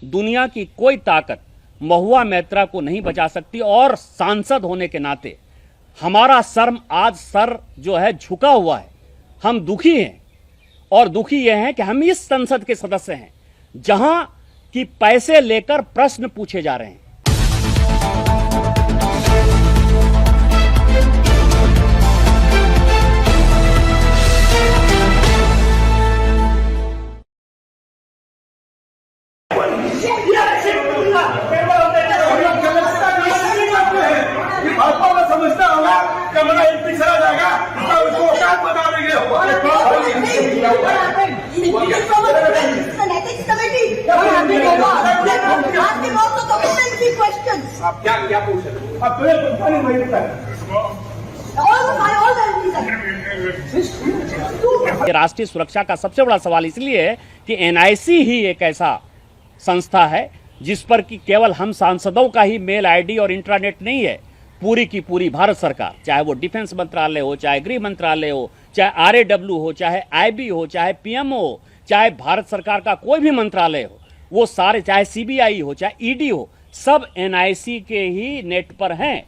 दुनिया की कोई ताकत महुआ मैत्रा को नहीं बचा सकती। और सांसद होने के नाते हमारा सर जो है झुका हुआ है। हम दुखी हैं, और दुखी यह है कि हम इस संसद के सदस्य हैं जहां कि पैसे लेकर प्रश्न पूछे जा रहे हैं। क्या पूछ राष्ट्रीय सुरक्षा का सबसे बड़ा सवाल इसलिए है कि एनआईसी ही एक ऐसा संस्था है जिस पर कि केवल हम सांसदों का ही मेल आईडी और इंट्रानेट नहीं है। पूरी की पूरी भारत सरकार, चाहे वो डिफेंस मंत्रालय हो, चाहे गृह मंत्रालय हो, चाहे आरएडब्ल्यू हो, चाहे आईबी हो, चाहे पीएमओ हो, चाहे भारत सरकार का कोई भी मंत्रालय हो, वो सारे, चाहे सीबीआई हो, चाहे ईडी हो, सब एनआईसी के ही नेट पर हैं।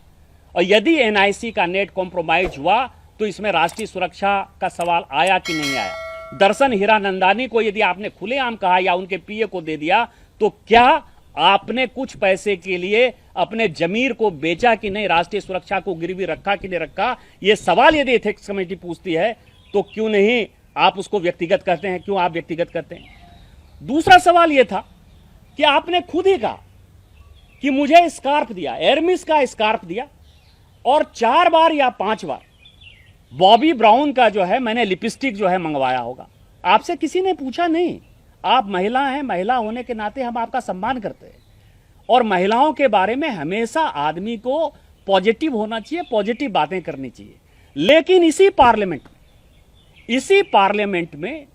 और यदि एनआईसी का नेट कॉम्प्रोमाइज हुआ तो इसमें राष्ट्रीय सुरक्षा का सवाल आया कि नहीं आया। दर्शन हीरानंदानी को यदि आपने खुलेआम कहा या उनके पीए को दे दिया, तो क्या आपने कुछ पैसे के लिए अपने जमीर को बेचा कि नहीं, राष्ट्रीय सुरक्षा को गिरवी रखा कि नहीं रखा? यह सवाल यदि एथिक्स कमेटी पूछती है तो क्यों नहीं आप उसको व्यक्तिगत करते हैं, क्यों आप व्यक्तिगत करते हैं? दूसरा सवाल यह था कि आपने खुद ही कहा कि मुझे स्कार्फ दिया, एरमिस का स्कार्फ दिया, और 4 बार या 5 बार बॉबी ब्राउन का जो है मैंने लिपस्टिक जो है मंगवाया होगा। आपसे किसी ने पूछा नहीं। आप महिला हैं, महिला होने के नाते हम आपका सम्मान करते हैं, और महिलाओं के बारे में हमेशा आदमी को पॉजिटिव होना चाहिए, पॉजिटिव बातें करनी चाहिए। लेकिन इसी पार्लियामेंट में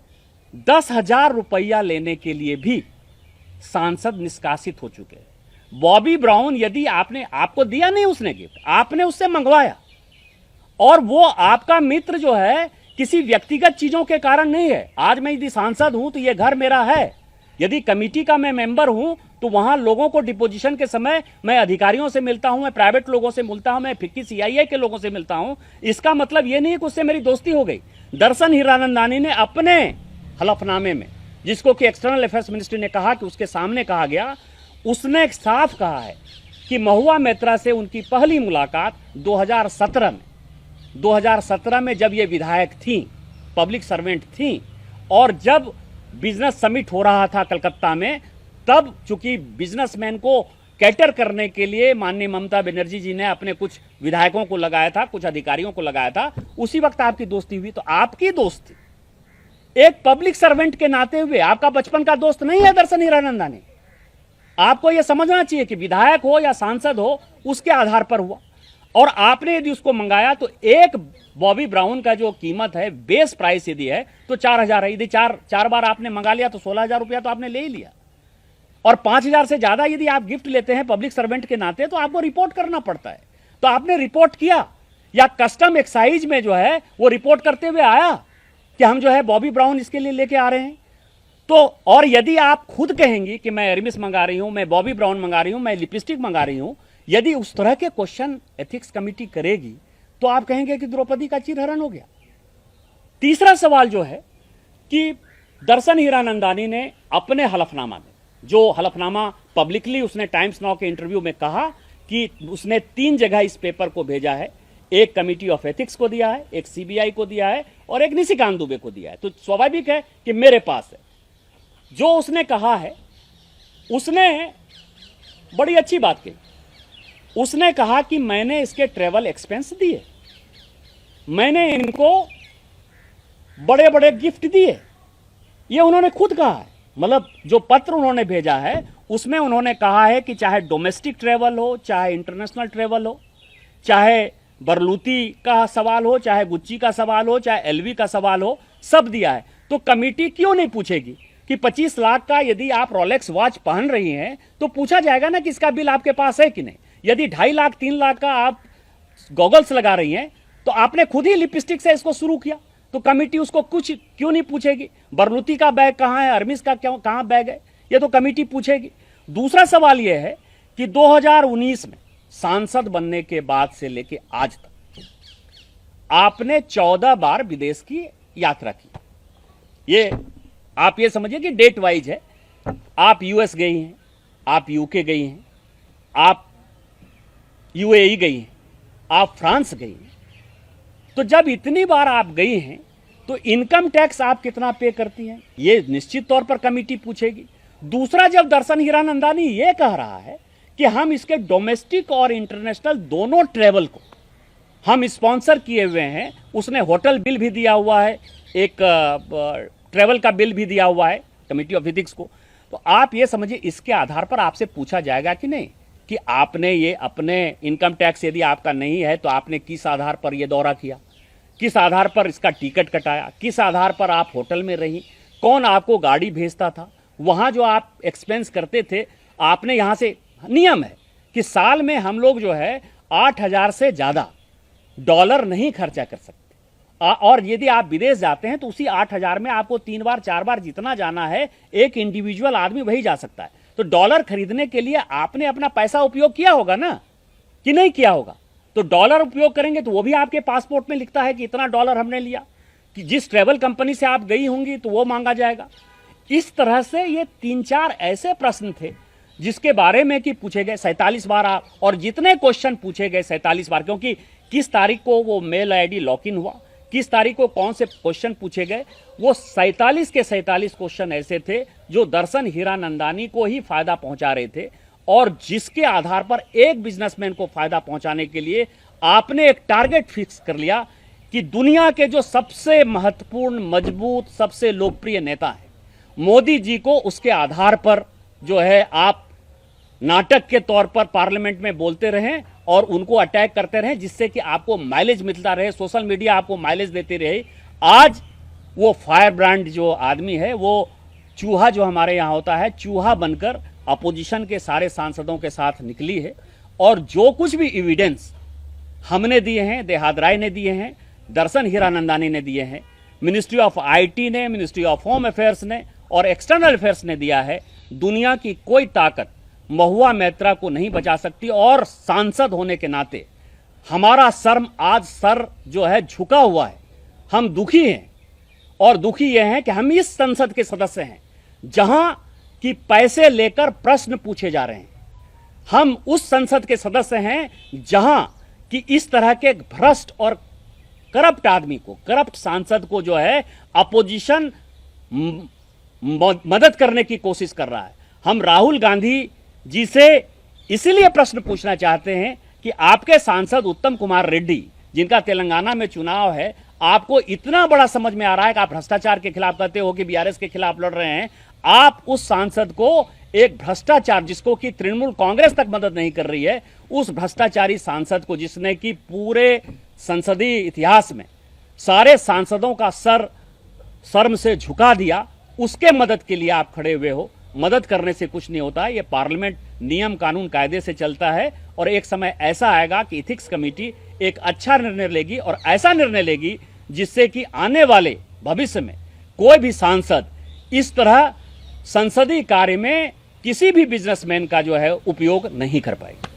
10,000 रुपया लेने के लिए भी सांसद निष्कासित हो चुके हैं। बॉबी ब्राउन, यदि आपको दिया नहीं उसने गिफ्ट, आपने उससे मंगवाया, और वो आपका मित्र जो है किसी व्यक्तिगत चीजों के कारण नहीं है। आज मैं यदि सांसद हूं तो ये घर मेरा है। यदि कमेटी का मैं मेंबर हूं तो वहां लोगों को डिपोजिशन के समय मैं अधिकारियों से मिलता हूं, मैं प्राइवेट लोगों से मिलता हूं, मैं फिक्की सीआईए के लोगों से मिलता हूं। इसका मतलब ये नहीं है कि उससे मेरी दोस्ती हो गई। दर्शन हीरानंदानी ने अपने हलफनामे में, जिसको कि एक्सटर्नल अफेयर्स मिनिस्ट्री ने कहा कि उसके सामने कहा गया, उसने साफ कहा है कि महुआ मैत्रा से उनकी पहली मुलाकात 2017 में जब ये विधायक थी, पब्लिक सर्वेंट थी, और जब बिजनेस समिट हो रहा था कलकत्ता में, तब चूंकि बिजनेसमैन को कैटर करने के लिए माननीय ममता बनर्जी जी ने अपने कुछ विधायकों को लगाया था, कुछ अधिकारियों को लगाया था। उसी वक्त आपकी दोस्ती हुई। तो आपकी दोस्ती एक पब्लिक सर्वेंट के नाते हुए, आपका बचपन का दोस्त नहीं है दर्शन हीरानंदानी। आपको यह समझना चाहिए कि विधायक हो या सांसद हो, उसके आधार पर हुआ। और आपने यदि उसको मंगाया तो एक बॉबी ब्राउन का जो कीमत है, बेस प्राइस यदि है तो 4,000 है। यदि चार बार आपने मंगा लिया तो 16,000 रुपया तो आपने ले ही लिया। और 5,000 से ज्यादा यदि आप गिफ्ट लेते हैं पब्लिक सर्वेंट के नाते तो आपको रिपोर्ट करना पड़ता है। तो आपने रिपोर्ट किया, या कस्टम एक्साइज में जो है वो रिपोर्ट करते हुए आया कि हम जो है बॉबी ब्राउन इसके लिए लेके आ रहे हैं? तो और यदि आप खुद कहेंगी कि मैं एरमिस मंगा रही हूं, मैं बॉबी ब्राउन मंगा रही हूं, मैं लिपस्टिक मंगा रही हूं, यदि उस तरह के क्वेश्चन एथिक्स कमेटी करेगी तो आप कहेंगे कि द्रौपदी का चीरहरण हो गया। तीसरा सवाल जो है कि दर्शन हीरानंदानी ने अपने हलफनामा में, जो हलफनामा पब्लिकली उसने टाइम्स नाउ के इंटरव्यू में कहा कि उसने 3 जगह इस पेपर को भेजा है। एक कमिटी ऑफ एथिक्स को दिया है, एक सीबीआई को दिया है, और एक निशिकांत दुबे को दिया है। तो स्वाभाविक है कि मेरे पास है। जो उसने कहा है, उसने बड़ी अच्छी बात कही। उसने कहा कि मैंने इसके ट्रेवल एक्सपेंस दिए, मैंने इनको बड़े बड़े गिफ्ट दिए। ये उन्होंने खुद कहा है। मतलब जो पत्र उन्होंने भेजा है उसमें उन्होंने कहा है कि चाहे डोमेस्टिक ट्रेवल हो, चाहे इंटरनेशनल ट्रेवल हो, चाहे बरलूती का सवाल हो, चाहे गुच्ची का सवाल हो, चाहे एलवी का सवाल हो, सब दिया है। तो कमेटी क्यों नहीं पूछेगी कि 25 लाख का यदि आप रोलेक्स वॉच पहन रही हैं तो पूछा जाएगा ना कि इसका बिल आपके पास है कि नहीं। यदि 2.5 लाख 3 लाख का आप गॉगल्स लगा रही हैं तो आपने खुद ही लिपस्टिक से इसको शुरू किया, तो कमेटी उसको कुछ क्यों नहीं पूछेगी? बरलूती का बैग कहां है, अरमिस का कहां बैग है, ये तो कमेटी पूछेगी। दूसरा सवाल यह है कि 2019 में सांसद बनने के बाद से लेके आज तक आपने 14 बार विदेश की यात्रा की। ये आप ये समझिए कि डेट वाइज है। आप यूएस गई हैं, आप यूके गई हैं, आप यूएई गई हैं, आप फ्रांस गई हैं। तो जब इतनी बार आप गई हैं तो इनकम टैक्स आप कितना पे करती हैं, ये निश्चित तौर पर कमेटी पूछेगी। दूसरा, जब दर्शन हीरानंदानी ये कह रहा है कि हम इसके डोमेस्टिक और इंटरनेशनल दोनों ट्रेवल को हम स्पॉन्सर किए हुए हैं, उसने होटल बिल भी दिया हुआ है, एक ट्रेवल का बिल भी दिया हुआ है कमेटी ऑफ एथिक्स को, तो आप ये समझिए इसके आधार पर आपसे पूछा जाएगा कि नहीं कि आपने ये अपने इनकम टैक्स यदि आपका नहीं है तो आपने किस आधार पर ये दौरा किया, किस आधार पर इसका टिकट कटाया, किस आधार पर आप होटल में रही, कौन आपको गाड़ी भेजता था, वहाँ जो आप एक्सपेंस करते थे आपने यहाँ से। नियम है कि साल में हम लोग जो है 8,000 से ज़्यादा डॉलर नहीं खर्चा कर सकते, और यदि आप विदेश जाते हैं तो उसी 8,000 में आपको 3 बार 4 बार जितना जाना है एक इंडिविजुअल आदमी वही जा सकता है। तो डॉलर खरीदने के लिए आपने अपना पैसा उपयोग किया होगा ना, कि नहीं किया होगा? तो डॉलर उपयोग करेंगे तो वो भी आपके पासपोर्ट में लिखता है कि इतना डॉलर हमने लिया, कि जिस ट्रेवल कंपनी से आप गई होंगी तो वो मांगा जाएगा। इस तरह से ये 3-4 ऐसे प्रश्न थे जिसके बारे में कि पूछे गए 47 बार आप, और जितने क्वेश्चन पूछे गए 47 बार, क्योंकि किस तारीख को वो मेल आईडी लॉक इन हुआ, किस तारीख को कौन से क्वेश्चन पूछे गए, वो 47 के 47 क्वेश्चन ऐसे थे जो दर्शन हीरानंदानी को ही फायदा पहुंचा रहे थे, और जिसके आधार पर एक बिजनेसमैन को फायदा पहुंचाने के लिए आपने एक टारगेट फिक्स कर लिया कि दुनिया के जो सबसे महत्वपूर्ण, मजबूत, सबसे लोकप्रिय नेता हैं मोदी जी को, उसके आधार पर जो है आप नाटक के तौर पर पार्लियामेंट में बोलते रहें और उनको अटैक करते रहें, जिससे कि आपको माइलेज मिलता रहे, सोशल मीडिया आपको माइलेज देती रहे। आज वो फायर ब्रांड जो आदमी है, वो चूहा जो हमारे यहाँ होता है, चूहा बनकर अपोजिशन के सारे सांसदों के साथ निकली है, और जो कुछ भी एविडेंस हमने दिए हैं, देहाद राय ने दिए हैं, दर्शन हीरानंदानी ने दिए हैं, मिनिस्ट्री ऑफ आईटी ने, मिनिस्ट्री ऑफ होम अफेयर्स ने और एक्सटर्नल अफेयर्स ने दिया है, दुनिया की कोई ताकत महुआ मैत्रा को नहीं बचा सकती। और सांसद होने के नाते हमारा सर जो है झुका हुआ है, हम दुखी हैं, और दुखी यह है कि हम इस संसद के सदस्य हैं जहां कि पैसे लेकर प्रश्न पूछे जा रहे हैं। हम उस संसद के सदस्य हैं जहां कि इस तरह के भ्रष्ट और करप्ट आदमी को, करप्ट सांसद को जो है अपोजिशन मदद करने की कोशिश कर रहा है। हम राहुल गांधी जी से इसलिए प्रश्न पूछना चाहते हैं कि आपके सांसद उत्तम कुमार रेड्डी, जिनका तेलंगाना में चुनाव है, आपको इतना बड़ा समझ में आ रहा है कि आप भ्रष्टाचार के खिलाफ कहते हो कि बीआरएस के खिलाफ लड़ रहे हैं, आप उस सांसद को एक भ्रष्टाचार, जिसको कि तृणमूल कांग्रेस तक मदद नहीं कर रही है, उस भ्रष्टाचारी सांसद को, जिसने कि पूरे संसदीय इतिहास में सारे सांसदों का सर शर्म से झुका दिया, उसके मदद के लिए आप खड़े हुए हो। मदद करने से कुछ नहीं होता है, ये पार्लियामेंट नियम कानून कायदे से चलता है, और एक समय ऐसा आएगा कि एथिक्स कमेटी एक अच्छा निर्णय लेगी, और ऐसा निर्णय लेगी जिससे कि आने वाले भविष्य में कोई भी सांसद इस तरह संसदीय कार्य में किसी भी बिजनेसमैन का जो है उपयोग नहीं कर पाएगी।